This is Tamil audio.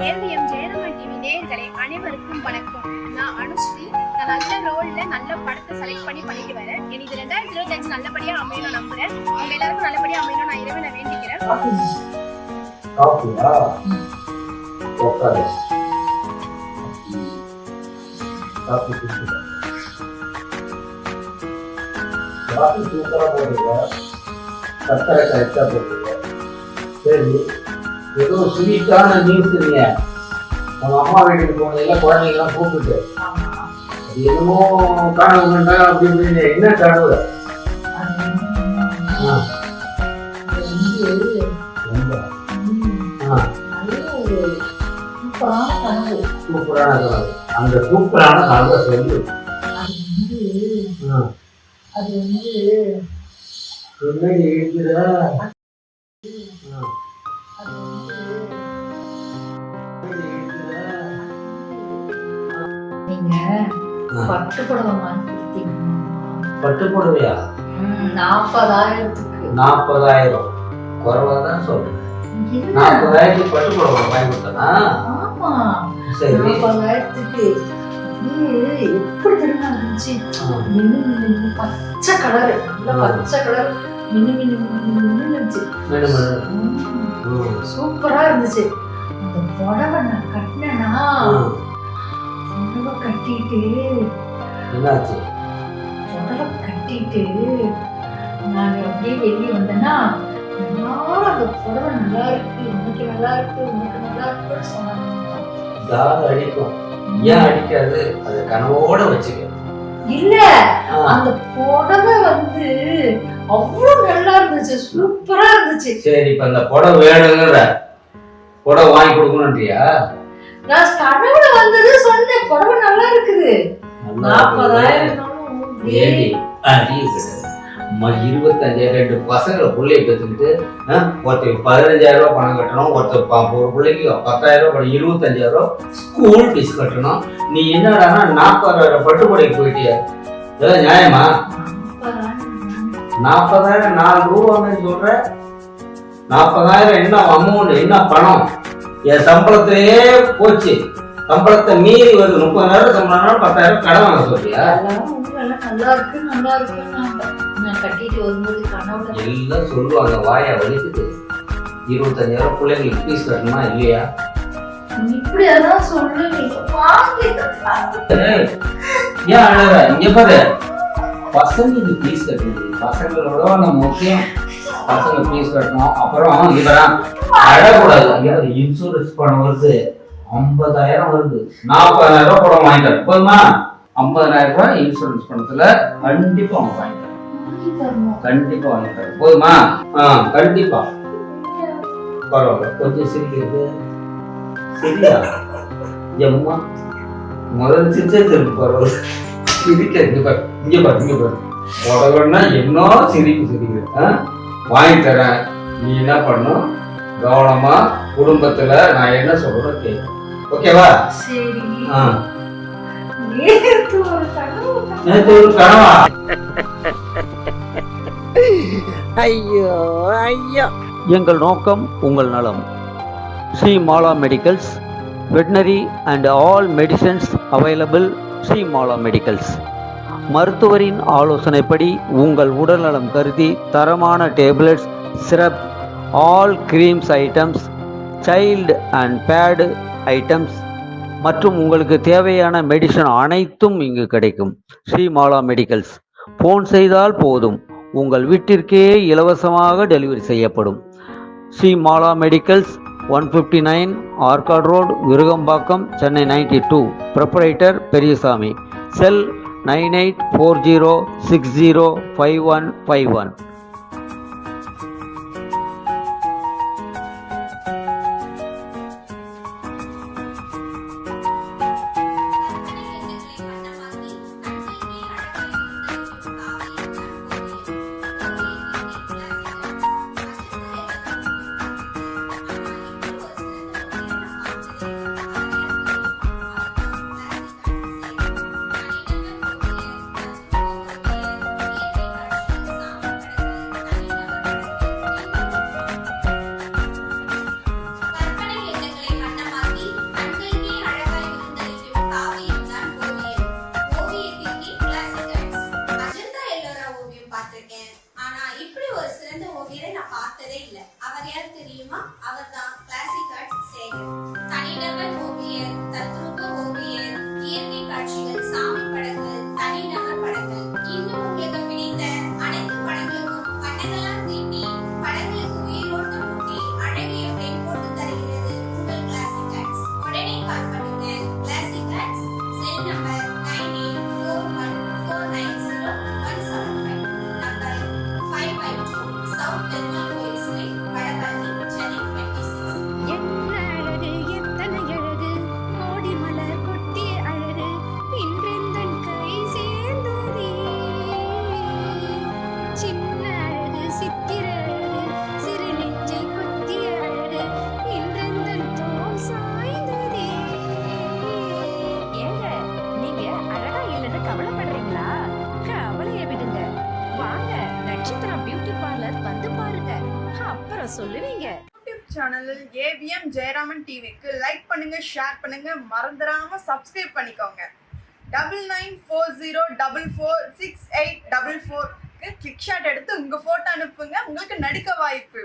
ஏவிஎம் ஜெயராமன் டிவி நேயர்களே அனைவருக்கும் வணக்கம். நான் அனுஸ்ரீ. நான் நல்ல ரோல்ல நல்ல படத்தை செலக்ட் பண்ணிட்டு வரேன். எனக்கு 2025 நல்லபடியா அமையணும் நம்புறேன். உங்க எல்லாருக்கும் நல்லபடியா அமையணும் நான் இறைவனை வேண்டிக்கிறேன். சரி, ஏதோ ஸ்வீட்டான நியூஸ் இல்லையா? உங்க அம்மா வீட்டுக்கு போனதுல குழந்தைங்கலாம் கூப்பிட்டு அது என்னமோ காணவுண்டா அப்படி இப்படின்னு என்ன கனவு? சூப்பரான கனவு. அந்த சூப்பரான கனவை சொல்லு. அது வந்து என்ன எழுதுற? நீங்க பட்டு புடவை வாங்கி கொடுத்தீங்க. பட்டு புடவையா? 40,000க்கு. 40,000 குறைவா தான் சொல்றேன். 40,000 பட்டு புடவை வாங்கி கொடுத்தனா? ஆமா, சரி. 40,000க்கு எப்படி தெரியுமா இருந்துச்சு? மின்னு பச்சை கலர், பச்சை கலர் மின்னு இருந்துச்சு. சூப்பரா இருந்துச்சு. அந்த புடவை நான் கட்டினேன்னா, புடவை கட்டிட்டு என்னாச்சு? புடவை கட்டிட்டு நான் அப்படியே வெளியே வந்தேன்னா எல்லாரும் அந்த புடவை நல்லா இருக்கு, உனக்கு நல்லா இருக்கு, உனக்கு நல்லா இருக்குன்னு சொன்னாங்க. அடிக்கும். ஏன் அடிக்காது? அது கனவோட வச்சுக்க. இல்ல, அந்த புடவை வந்து அவ்வளவு நல்லா இருந்துச்சு, சூப்பரா இருந்துச்சு. சரி, இப்ப அந்த புடவை வேணுங்கிற புடவை வாங்கி கொடுக்கணும்ன்றியா? நான் கனவுல வந்தது சொன்னேன், புடவை நல்லா இருக்குது. 40,000 25,000 பசங்களை பிள்ளைய பெற்றுக்கிட்டு ஒருத்தர் 15,000 ரூபாய் பணம் கட்டணும், ஒருத்தர் ஒரு பிள்ளைக்கு 10,000 ரூபாய் 25,000 ஸ்கூல் ஃபீஸ் கட்டணும். நீ என்னடா 40,000 பட்டுப்படைக்கு போயிட்டியா? இதெல்லாம் நியாயமா? 40,000 4 ரூபான்னு சொல்ற. 40,000 என்ன அமௌண்ட், என்ன பணம்? என் சம்பளத்திலேயே போச்சு. சம்பளத்தை மீறி வருது. 30,000 சம்பளம் 10,000 கடன் வாங்க சொல்றியா? நல்லா இருக்கு, நல்லா இருக்கு. நான் கட்டிட்டு வரும்போது கனவுல எல்லாம் சொல்லுவாங்க, வாயா வலிக்குது. 25,000 பிள்ளைங்களுக்கு ஃபீஸ் கட்டணுமா இல்லையா? இப்படி அதான் சொல்லு. ஏன் அழற? இங்க பாரு, பசங்களுக்கு ஃபீஸ் கட்டணும். பசங்களோட நம்ம முக்கியம். பசங்க ஃபீஸ் கட்டணும். அப்புறம் இதெல்லாம் அழக்கூடாது. இன்சூரன்ஸ் பணம் வருது, 50,000 வருது. 40,000 ரூபாய் பணம் வாங்கிட்டாரு போதுமா? 50,000 ரூபாய் இன்சூரன்ஸ் பணத்துல கண்டிப்பா அவங்க வாங்கிட்டாரு. கண்டிப்பா வாங்கிட்டாரு போதுமா? கண்டிப்பா. பரவாயில்ல, கொஞ்சம் சிரிக்கிறது சரியா? எம்மா முதல்ல சிரிச்சே திரும்ப பரவாயில்ல. சிரிக்க இங்க பாரு, இங்க பாரு, இங்க பாரு. உடவுன்னா என்ன சிரிக்கிறேன். வாங்கி தரேன். நீ என்ன பண்ணும்? கவனமா குடும்பத்துல நான் என்ன சொல்றேன் கேட்க. ஓகேவா? சரி. நேத்து ஒரு கனவா? ஐயோ ஐயோ. எங்கள் நோக்கம் உங்கள் நலம். Sri Mala medicals, veterinary and all medicines available. Sri Mala medicals. மருத்துவரின் ஆலோசனைப்படி உங்கள் உடல்நலம் கருதி தரமான tablets, syrup, all creams items, child and bed items மற்றும் உங்களுக்கு தேவையான மெடிசன் அனைத்தும் இங்கு கிடைக்கும். ஸ்ரீ மாலா மெடிக்கல்ஸ். ஃபோன் செய்தால் போதும், உங்கள் வீட்டிற்கே இலவசமாக டெலிவரி செய்யப்படும். Sri Mala medicals, 159 Arcot road, Virugambakkam, Chennai 92. Proprietor Periyasamy. Cell 9840605151. சேனலில் ஏவிஎம் ஜெயராமன் டிவிக்கு லைக் பண்ணுங்க, ஷேர் பண்ணுங்க, மறந்துடாம சப்ஸ்கிரைப் பண்ணிக்கோங்க. 9940446844க்கு கிளிக் ஷாட் எடுத்து உங்க போட்டோ அனுப்புங்க. உங்களுக்கு நடிக்க வாய்ப்பு.